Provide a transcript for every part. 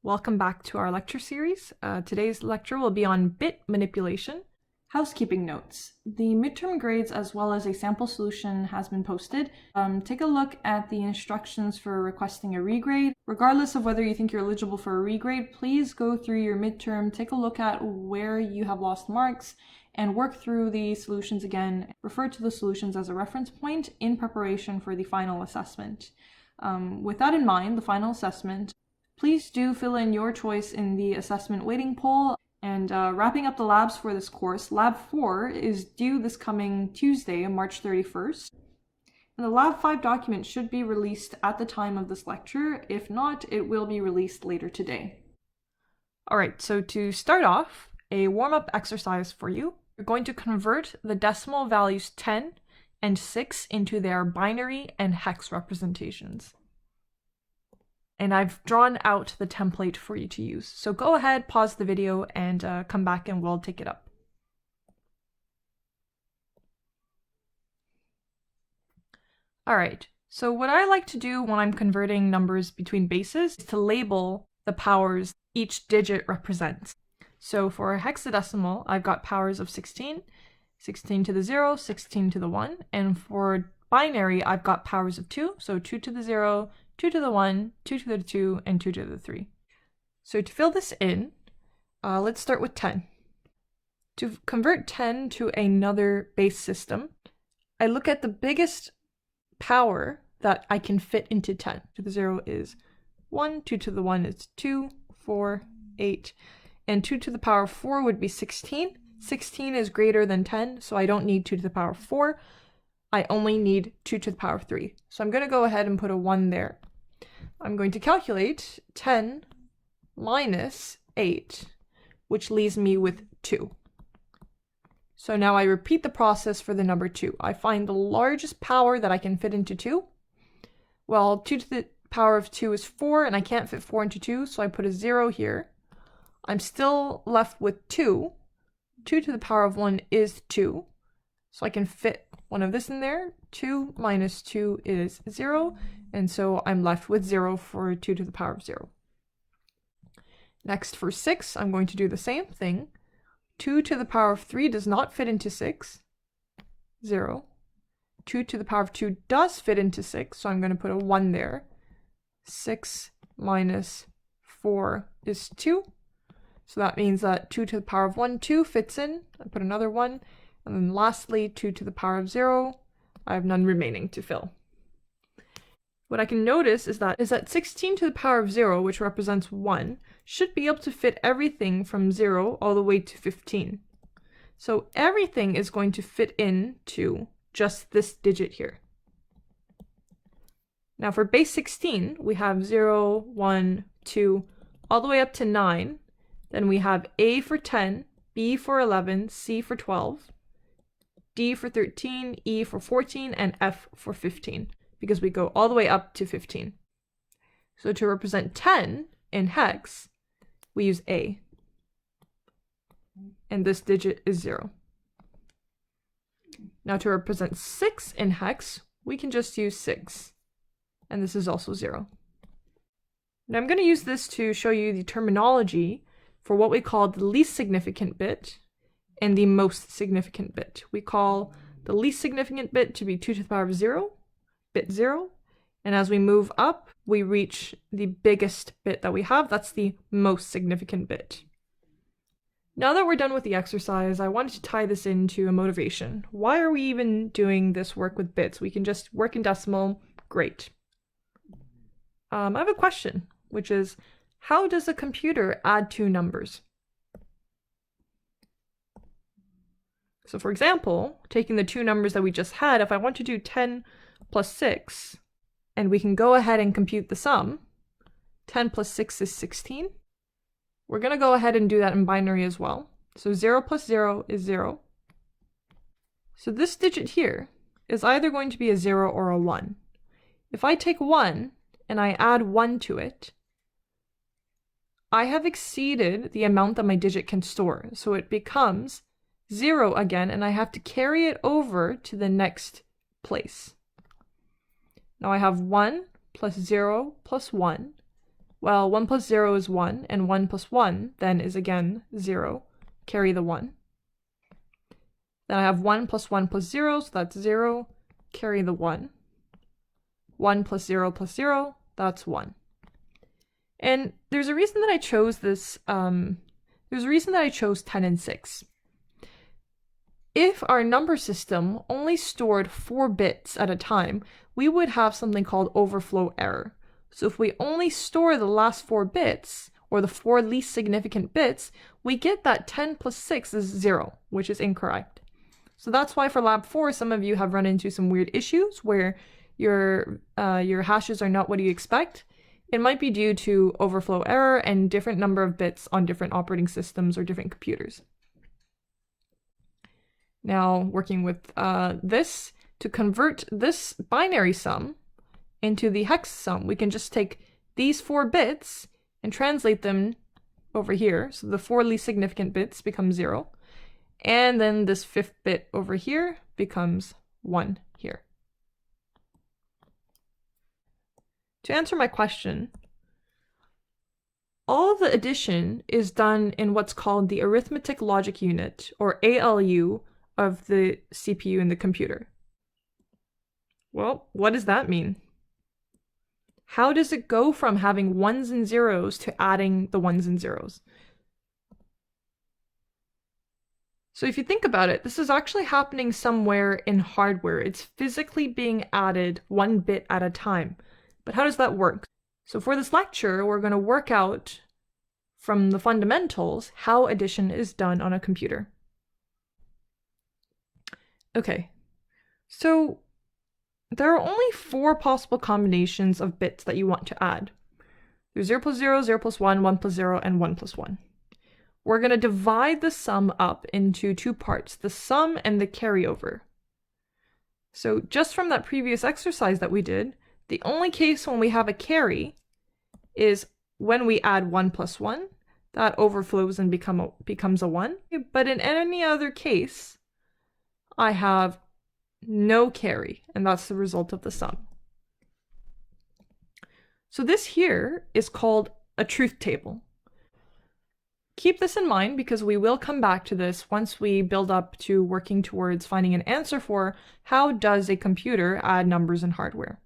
Welcome back to our lecture series. Today's lecture will be on bit manipulation. Housekeeping notes. The midterm grades as well as a sample solution has been posted. Take a look at the instructions for requesting a regrade. Regardless of whether you think you're eligible for a regrade, please go through your midterm, take a look at where you have lost marks, and work through the solutions again. Refer to the solutions as a reference point in preparation for the final assessment. With that in mind, the final assessment, please do fill in your choice in the assessment waiting poll. And wrapping up the labs for this course, Lab 4 is due this coming Tuesday, March 31st. And the Lab 5 document should be released at the time of this lecture. If not, it will be released later today. All right, so to start off, a warm-up exercise for you. You're going to convert the decimal values 10 and 6 into their binary and hex representations. And I've drawn out the template for you to use. So go ahead, pause the video, and come back and we'll take it up. All right, so what I like to do when I'm converting numbers between bases is to label the powers each digit represents. So for hexadecimal, I've got powers of 16, 16 to the 0, 16 to the 1. And for binary, I've got powers of 2, so 2 to the 0, 2 to the 1, 2 to the 2, and 2 to the 3. So to fill this in, let's start with 10. To convert 10 to another base system, I look at the biggest power that I can fit into 10. 2 to the 0 is 1, 2 to the 1 is 2, 4, 8, and 2 to the power 4 would be 16. 16 is greater than 10, so I don't need 2 to the power 4. I only need 2 to the power 3. So I'm going to go ahead and put a 1 there. I'm going to calculate 10 minus 8, which leaves me with 2. So now I repeat the process for the number 2. I find the largest power that I can fit into 2. Well, 2 to the power of 2 is 4, and I can't fit 4 into 2, so I put a 0 here. I'm still left with 2. 2 to the power of 1 is 2, so I can fit one of this in there. 2 minus 2 is 0, and so I'm left with 0 for 2 to the power of 0. Next, for 6, I'm going to do the same thing. 2 to the power of 3 does not fit into 6, 0. 2 to the power of 2 does fit into 6, so I'm going to put a 1 there. 6 minus 4 is 2, so that means that 2 to the power of 1, 2 fits in. I put another 1. And then lastly, 2 to the power of 0, I have none remaining to fill. What I can notice is that 16 to the power of 0, which represents 1, should be able to fit everything from 0 all the way to 15. So everything is going to fit into just this digit here. Now for base 16, we have 0, 1, 2, all the way up to 9. Then we have A for 10, B for 11, C for 12. D for 13, E for 14, and F for 15, because we go all the way up to 15. So to represent 10 in hex, we use A, and this digit is 0. Now to represent 6 in hex, we can just use 6, and this is also 0. Now I'm going to use this to show you the terminology for what we call the least significant bit and the most significant bit. We call the least significant bit to be 2 to the power of 0, bit 0, and as we move up, we reach the biggest bit that we have. That's the most significant bit. Now that we're done with the exercise, I wanted to tie this into a motivation. Why are we even doing this work with bits? We can just work in decimal, great. I have a question, which is, how does a computer add two numbers? So for example, taking the two numbers that we just had, if I want to do 10 plus 6, and we can go ahead and compute the sum, 10 plus 6 is 16. We're going to go ahead and do that in binary as well. So 0 plus 0 is 0. So this digit here is either going to be a 0 or a 1. If I take 1 and I add 1 to it, I have exceeded the amount that my digit can store. So it becomes 0 again, and I have to carry it over to the next place. Now I have 1 plus 0 plus 1, Well, 1 plus 0 is 1, and 1 plus 1 then is again 0. Carry the 1. Then I have 1 plus 1 plus 0, so that's 0. Carry the 1. 1 plus 0, that's 1. And there's a reason that I chose this, there's a reason that I chose 10 and 6. If our number system only stored 4 bits at a time, we would have something called overflow error. So if we only store the last 4 bits, or the 4 least significant bits, we get that 10 plus 6 is 0, which is incorrect. So that's why for lab 4, some of you have run into some weird issues where your hashes are not what you expect. It might be due to overflow error and different number of bits on different operating systems or different computers. Now, working with this, to convert this binary sum into the hex sum, we can just take these 4 bits and translate them over here. So the 4 least significant bits become 0. And then this 5th bit over here becomes 1 here. To answer my question, all of the addition is done in what's called the arithmetic logic unit, or ALU, of the CPU in the computer. Well, what does that mean? How does it go from having 1s and 0s to adding the 1s and 0s? So if you think about it, this is actually happening somewhere in hardware. It's physically being added 1 bit at a time. But how does that work? So for this lecture, we're going to work out from the fundamentals how addition is done on a computer. Okay, so there are only 4 possible combinations of bits that you want to add. There's 0 plus 0, 0 plus 1, 1 plus 0, and 1 plus 1. We're going to divide the sum up into 2 parts, the sum and the carryover. So just from that previous exercise that we did, the only case when we have a carry is when we add 1 plus 1. That overflows and becomes a 1. But in any other case, I have no carry, and that's the result of the sum. So this here is called a truth table. Keep this in mind because we will come back to this once we build up to working towards finding an answer for how does a computer add numbers in hardware.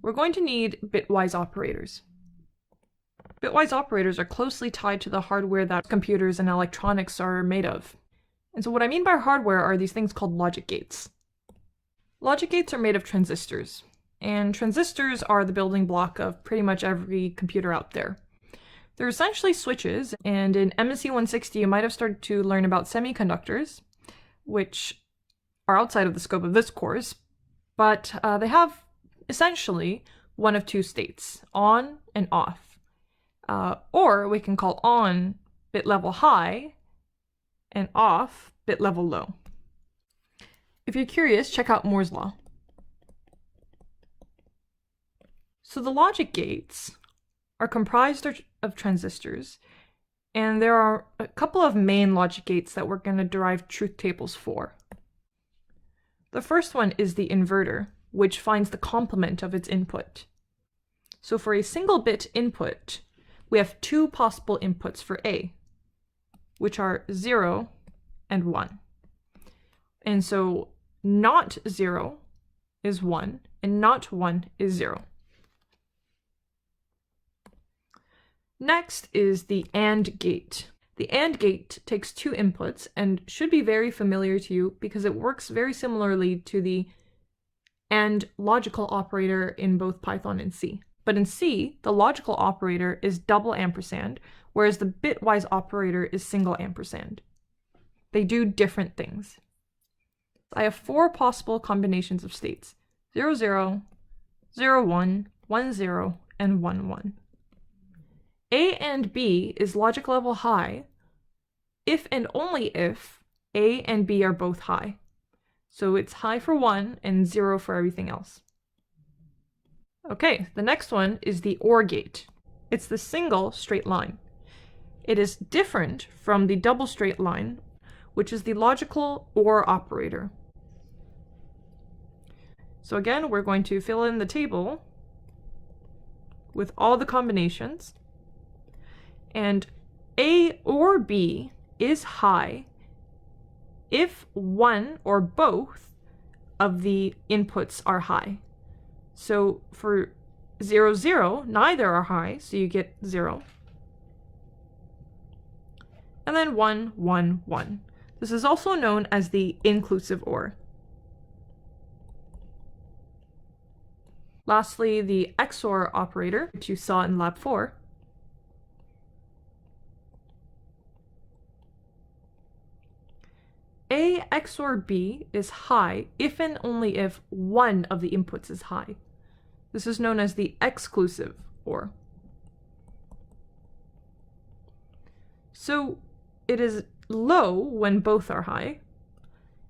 We're going to need bitwise operators. Bitwise operators are closely tied to the hardware that computers and electronics are made of. And so what I mean by hardware are these things called logic gates. Logic gates are made of transistors, and transistors are the building block of pretty much every computer out there. They're essentially switches, and in MSc 160 you might have started to learn about semiconductors, which are outside of the scope of this course, but they have essentially one of 2 states, on and off. Or we can call on bit level high and off bit level low. If you're curious, check out Moore's Law. So the logic gates are comprised of transistors, and there are a couple of main logic gates that we're going to derive truth tables for. The first one is the inverter, which finds the complement of its input. So for a single bit input, we have 2 possible inputs for A, which are 0 and 1. And so not 0 is 1, and not 1 is 0. Next is the AND gate. The AND gate takes 2 inputs and should be very familiar to you because it works very similarly to the AND logical operator in both Python and C. But in C, the logical operator is double ampersand, whereas the bitwise operator is single ampersand. They do different things. I have 4 possible combinations of states: 0, 0, 0, 1, 1, 0, and 1, 1. A and B is logic level high if and only if A and B are both high. So it's high for 1 and 0 for everything else. Okay, the next one is the OR gate. It's the single straight line. It is different from the double straight line, which is the logical OR operator. So again, we're going to fill in the table with all the combinations, and A or B is high if one or both of the inputs are high. So for 0, 0, neither are high, so you get 0. And then 1, 1, 1. This is also known as the inclusive OR. Lastly, the XOR operator, which you saw in Lab 4. A XOR B is high if and only if one of the inputs is high. This is known as the exclusive OR. So it is low when both are high,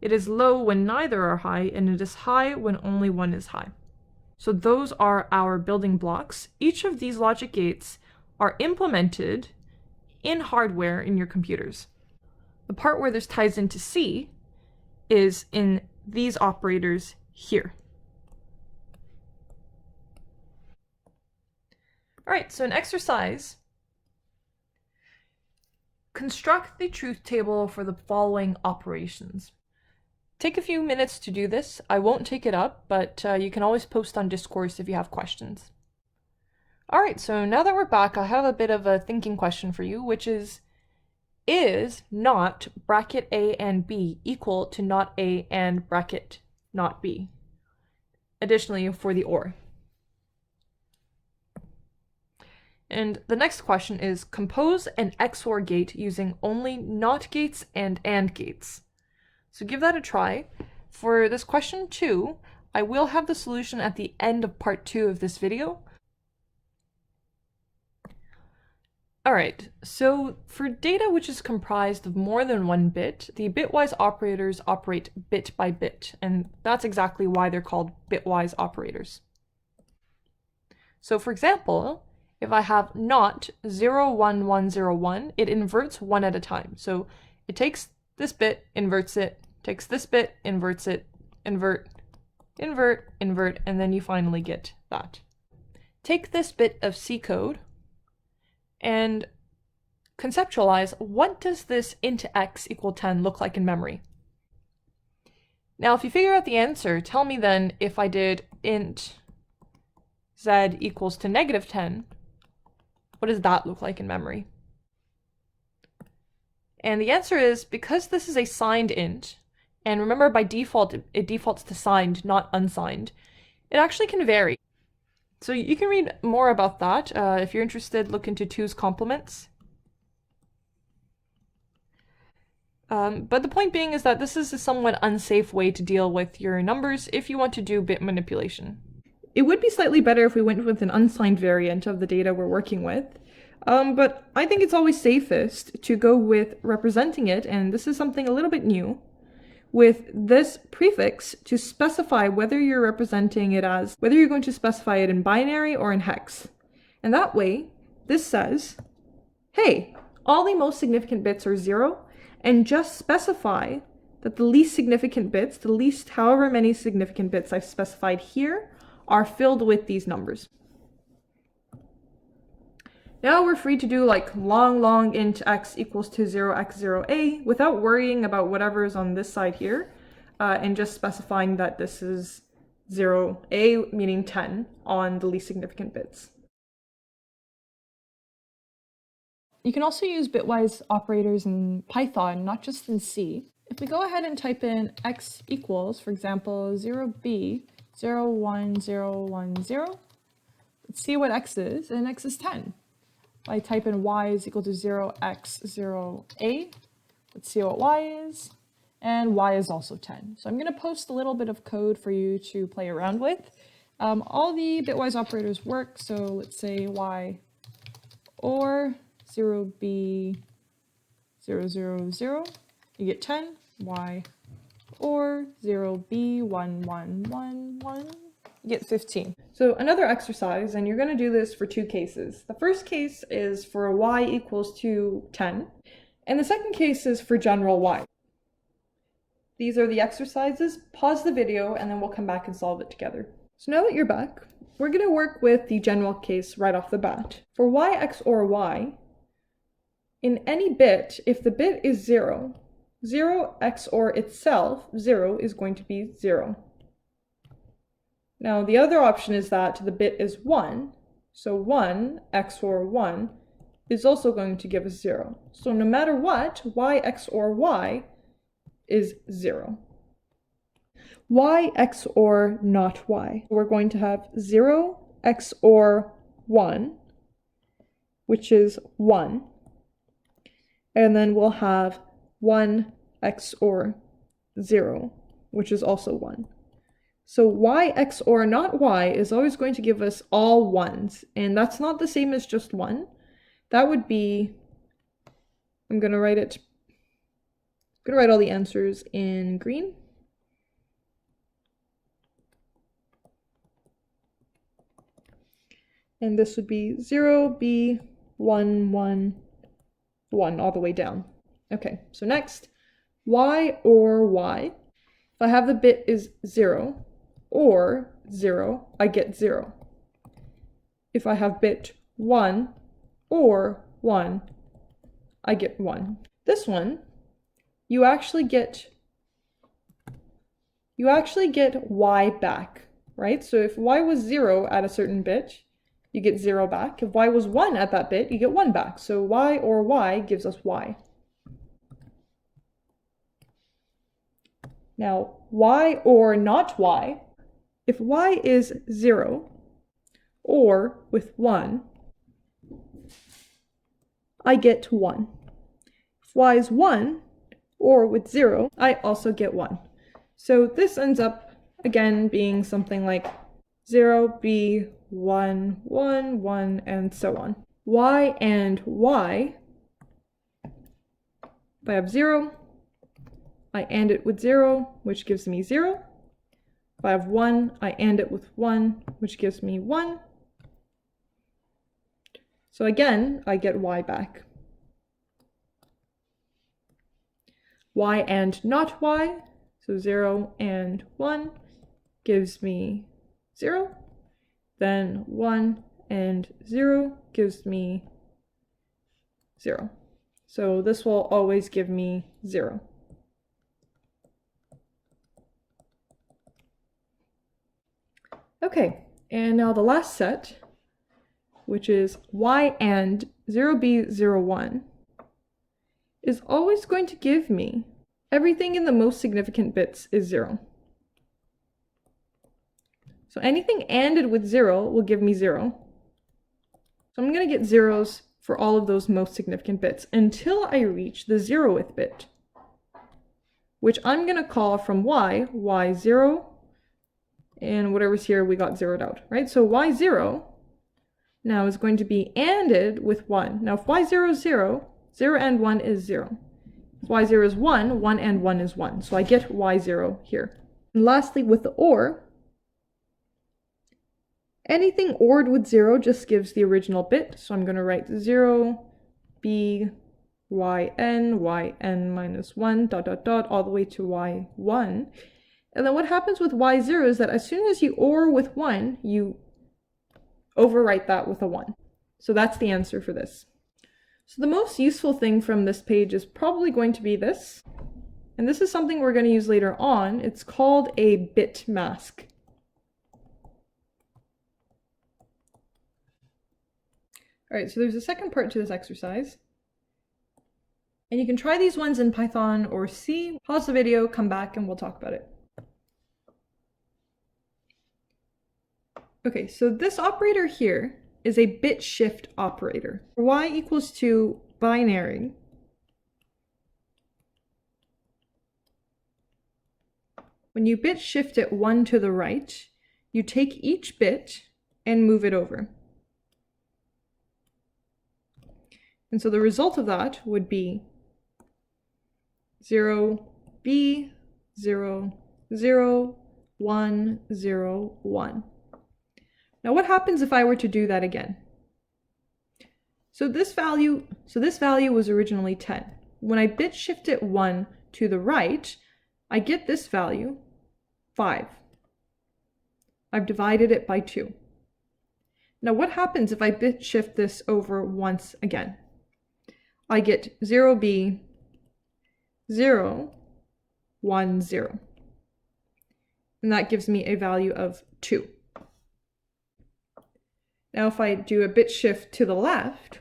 it is low when neither are high, and it is high when only one is high. So those are our building blocks. Each of these logic gates are implemented in hardware in your computers. The part where this ties into C is in these operators here. All right, so an exercise. Construct the truth table for the following operations. Take a few minutes to do this. I won't take it up, but you can always post on Discourse if you have questions. All right, so now that we're back, I have a bit of a thinking question for you, which is not bracket A and B equal to not A and bracket not B? Additionally, for the OR. And the next question is, compose an XOR gate using only NOT gates and AND gates. So give that a try. For this question 2, I will have the solution at the end of part 2 of this video. Alright, so for data which is comprised of more than one bit, the bitwise operators operate bit by bit, and that's exactly why they're called bitwise operators. So for example, if I have NOT 0, 1, 1, 0, 1, it inverts one at a time. So it takes this bit, inverts it, takes this bit, inverts it, invert, invert, invert, and then you finally get that. Take this bit of C code and conceptualize, what does this int x equal 10 look like in memory? Now, if you figure out the answer, tell me then if I did int z equals to -10, what does that look like in memory? And the answer is, because this is a signed int, and remember by default it defaults to signed, not unsigned, it actually can vary. So you can read more about that. If you're interested, look into 2's complements. But the point being is that this is a somewhat unsafe way to deal with your numbers if you want to do bit manipulation. It would be slightly better if we went with an unsigned variant of the data we're working with, but I think it's always safest to go with representing it, and this is something a little bit new, with this prefix to specify whether you're representing it as, whether you're going to specify it in binary or in hex. And that way, this says, hey, all the most significant bits are 0, and just specify that the least significant bits, the least however many significant bits I've specified here, are filled with these numbers. Now we're free to do like long int x equals to 0x0a without worrying about whatever is on this side here, and just specifying that this is 0a, meaning 10, on the least significant bits. You can also use bitwise operators in Python, not just in C. If we go ahead and type in x equals, for example, 0b, 0, 1, 0, 1, 0, let's see what x is, and x is 10. I type in y is equal to 0x0a. Let's see what y is. And y is also 10. So I'm going to post a little bit of code for you to play around with. All the bitwise operators work. So let's say y or 0b 0, 0, 0. You get 10. Y or 0b 1, 1, 1, 1. You get 15. So another exercise, and you're going to do this for 2 cases. The first case is for y equals to 10, and the second case is for general y. These are the exercises. Pause the video, and then we'll come back and solve it together. So now that you're back, we're going to work with the general case right off the bat. For y XOR y, in any bit, if the bit is 0, 0 XOR itself, 0 is going to be 0. Now the other option is that the bit is 1, so 1 XOR 1 is also going to give us 0. So no matter what, y XOR y is 0. Y XOR not y. We're going to have 0 XOR 1, which is 1. And then we'll have 1 XOR 0, which is also 1. So y XOR not y is always going to give us all ones, and that's not the same as just 1. That would be, I'm going to write all the answers in green. And this would be 0, B, 1, 1, 1, all the way down. Okay, so next, y or y. If I have the bit is 0 or 0, I get 0. If I have bit 1 or 1, I get 1. This one, you actually get y back, right? So if y was 0 at a certain bit, you get 0 back. If y was 1 at that bit, you get 1 back. So y or y gives us y. Now, y or not y. If y is 0 or with 1, I get 1. If y is 1 or with 0, I also get 1. So this ends up, again, being something like 0, B, 1, 1, 1, and so on. Y and y, if I have 0, I AND it with 0, which gives me 0. If I have 1, I AND it with 1, which gives me 1. So again, I get y back. Y and not y, so 0 and 1 gives me 0. Then 1 and 0 gives me 0. So this will always give me 0. Okay, and now the last set, which is y and 0b01, is always going to give me everything in the most significant bits is 0. So anything ANDed with 0 will give me 0. So I'm going to get zeros for all of those most significant bits until I reach the 0th bit, which I'm going to call from y0, and whatever's here we got zeroed out, right? So y0 now is going to be ANDed with 1. Now if y0 is 0, 0 and 1 is 0. If y0 is 1, 1 and 1 is 1. So I get y0 here. And lastly, with the OR, anything ORed with 0 just gives the original bit. So I'm going to write 0, b, yn minus 1, ... all the way to y1. And then what happens with y0 is that as soon as you OR with 1, you overwrite that with a 1. So that's the answer for this. So the most useful thing from this page is probably going to be this. And this is something we're going to use later on. It's called a bit mask. All right, so there's a second part to this exercise. And you can try these ones in Python or C. Pause the video, come back, and we'll talk about it. Okay, so this operator here is a bit shift operator. Y equals to binary. When you bit shift it 1 to the right, you take each bit and move it over. And so the result of that would be 0, B, 0, 0, 1, 0, 1. Now what happens if I were to do that again? So this value was originally 10. When I bit shift it 1 to the right, I get this value, 5. I've divided it by 2. Now what happens if I bit shift this over once again? I get 0B, 0, 1, 0. And that gives me a value of 2. Now if I do a bit shift to the left,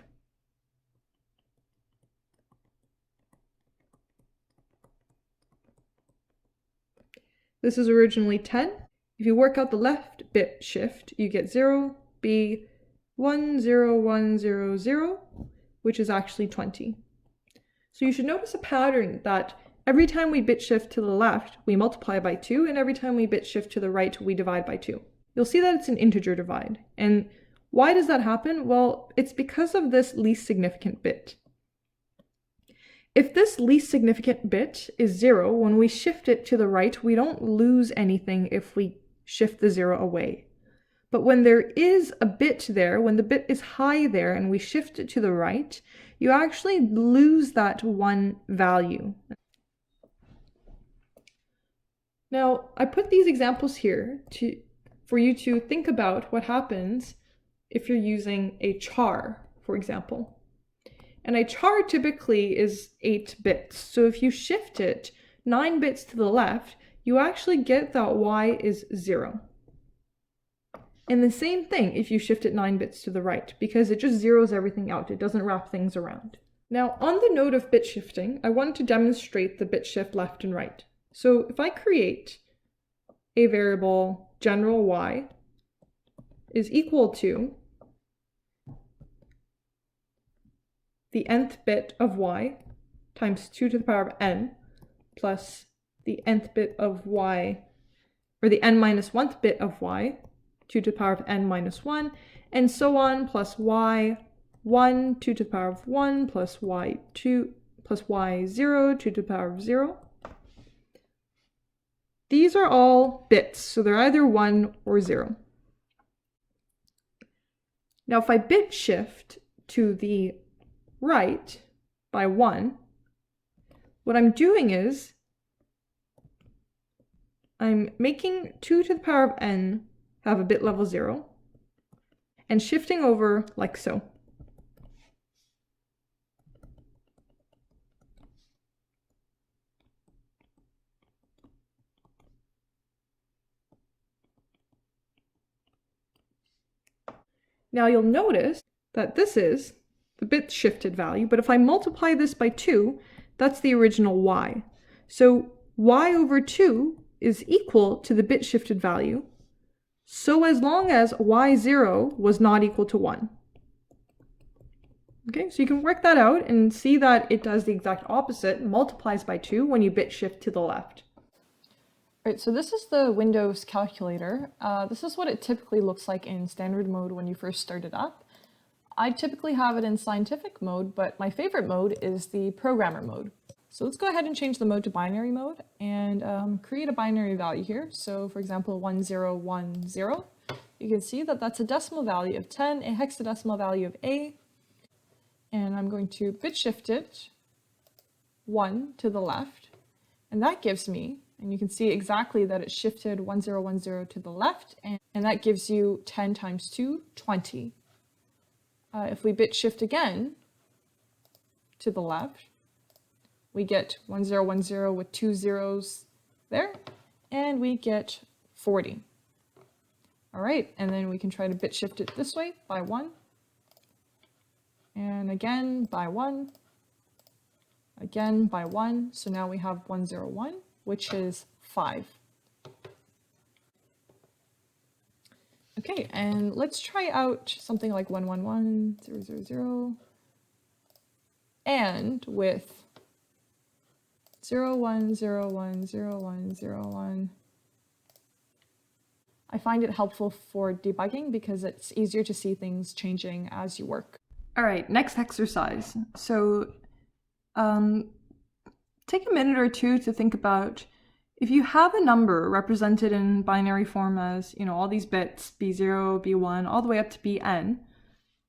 this is originally 10. If you work out the left bit shift, you get 0, B, 1, 0, 1, 0, 0, which is actually 20. So you should notice a pattern that every time we bit shift to the left, we multiply by 2, and every time we bit shift to the right, we divide by 2. You'll see that it's an integer divide. And why does that happen? Well, it's because of this least significant bit. If this least significant bit is 0, when we shift it to the right, we don't lose anything if we shift the 0 away. But when there is a bit there, when the bit is high there and we shift it to the right, you actually lose that 1 value. Now, I put these examples here for you to think about what happens if you're using a char, for example. And a char typically is 8 bits. So if you shift it 9 bits to the left, you actually get that y is 0. And the same thing if you shift it 9 bits to the right, because it just zeroes everything out. It doesn't wrap things around. Now, on the note of bit shifting, I want to demonstrate the bit shift left and right. So if I create a variable general y is equal to the nth bit of y times 2 to the power of n plus the nth bit of y, or the n minus 1th bit of y, 2 to the power of n minus 1, and so on, plus y 1, 2 to the power of 1, plus y2, plus y0, 2 to the power of 0. These are all bits, so they're either 1 or 0. Now if I bit shift to the right by 1, what I'm doing is I'm making 2 to the power of n have a bit level 0 and shifting over like so. Now you'll notice that this is the bit shifted value, but if I multiply this by 2, that's the original y. So y over 2 is equal to the bit shifted value, so as long as y0 was not equal to 1. Okay, so you can work that out and see that it does the exact opposite, multiplies by 2 when you bit shift to the left. All right, so this is the Windows calculator. This is what it typically looks like in standard mode when you first start it up. I typically have it in scientific mode, but my favorite mode is the programmer mode. So let's go ahead and change the mode to binary mode and create a binary value here. So for example, 1010, you can see that that's a decimal value of 10, a hexadecimal value of A, and I'm going to bit shift it 1 to the left, and that gives me, and you can see exactly that it shifted 1010 to the left, and that gives you 10 times 2, 20. If we bit shift again to the left, we get 1010 with 2 zeros there, and we get 40. All right, and then we can try to bit shift it this way by 1, and again by 1, again by 1. So now we have 101, which is 5. Okay, and let's try out something like 111000 and with 01010101. I find it helpful for debugging because it's easier to see things changing as you work. All right, next exercise. So take a minute or two to think about if you have a number represented in binary form as, you know, all these bits, B0, B1, all the way up to Bn,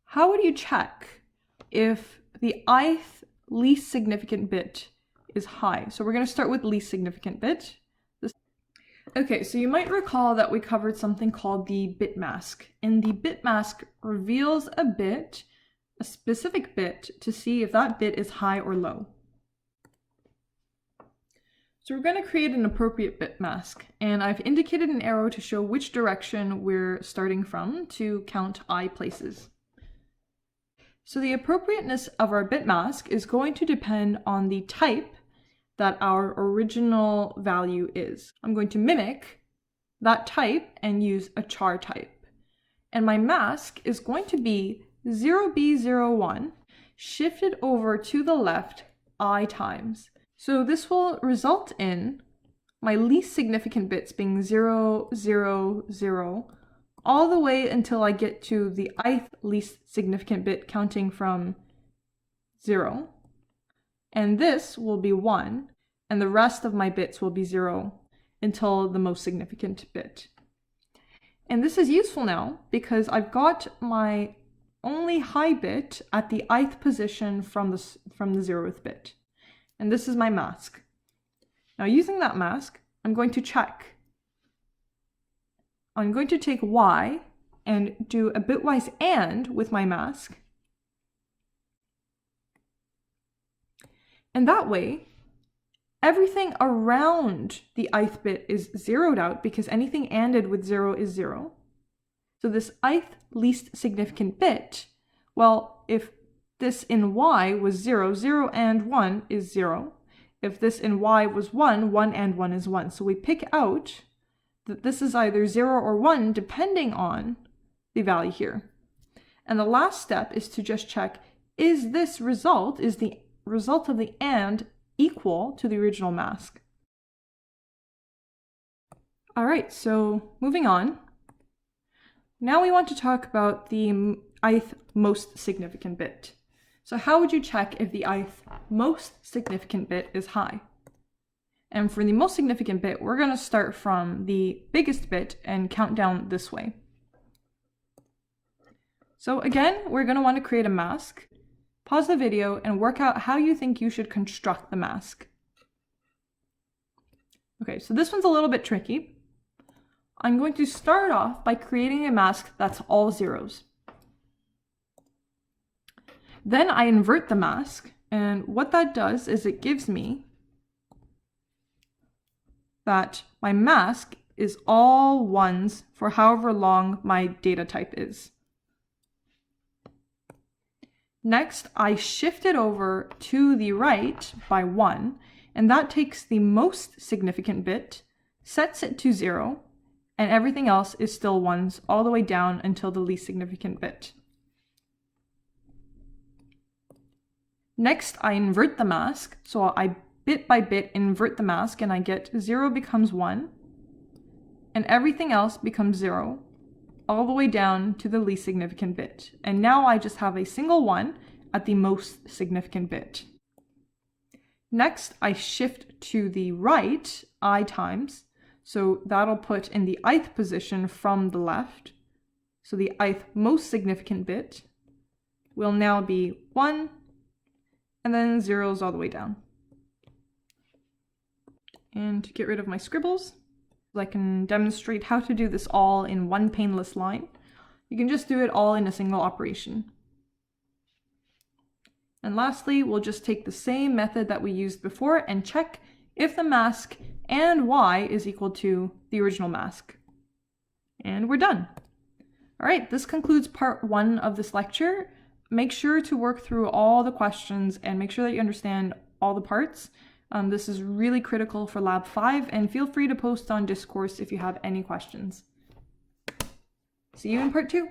how would you check if the ith least significant bit is high? So we're going to start with least significant bit. Okay, so you might recall that we covered something called the bit mask, and the bit mask reveals a bit, a specific bit, to see if that bit is high or low. So we're going to create an appropriate bit mask, and I've indicated an arrow to show which direction we're starting from to count I places. So the appropriateness of our bit mask is going to depend on the type that our original value is. I'm going to mimic that type and use a char type. And my mask is going to be 0b01 shifted over to the left I times. So this will result in my least significant bits being 0, 0, 0, all the way until I get to the ith least significant bit counting from 0. And this will be 1, and the rest of my bits will be 0 until the most significant bit. And this is useful now because I've got my only high bit at the ith position from the 0th bit. And this is my mask. Now using that mask, I'm going to check. I'm going to take Y and do a bitwise AND with my mask. And that way, everything around the ith bit is zeroed out because anything ANDed with 0 is 0. So this ith least significant bit, well, if this in Y was 0, 0 and 1 is 0. If this in Y was 1, 1 and 1 is 1. So we pick out that this is either 0 or 1 depending on the value here. And the last step is to just check, is the result of the AND equal to the original mask? All right, so moving on. Now we want to talk about the ith most significant bit. So how would you check if the ith most significant bit is high? And for the most significant bit, we're going to start from the biggest bit and count down this way. So again, we're going to want to create a mask. Pause the video and work out how you think you should construct the mask. Okay, so this one's a little bit tricky. I'm going to start off by creating a mask that's all zeros. Then I invert the mask, and what that does is it gives me that my mask is all ones for however long my data type is. Next, I shift it over to the right by 1, and that takes the most significant bit, sets it to 0, and everything else is still ones all the way down until the least significant bit. Next, I invert the mask, so I bit by bit invert the mask and I get 0 becomes 1, and everything else becomes 0, all the way down to the least significant bit. And now I just have a single 1 at the most significant bit. Next, I shift to the right I times, so that'll put in the ith position from the left. So the ith most significant bit will now be 1, and then zeros all the way down. And to get rid of my scribbles, I can demonstrate how to do this all in one painless line. You can just do it all in a single operation. And lastly, we'll just take the same method that we used before and check if the mask and Y is equal to the original mask. And we're done. All right, this concludes part 1 of this lecture. Make sure to work through all the questions and make sure that you understand all the parts. This is really critical for Lab 5, and feel free to post on Discourse if you have any questions. See you in part 2.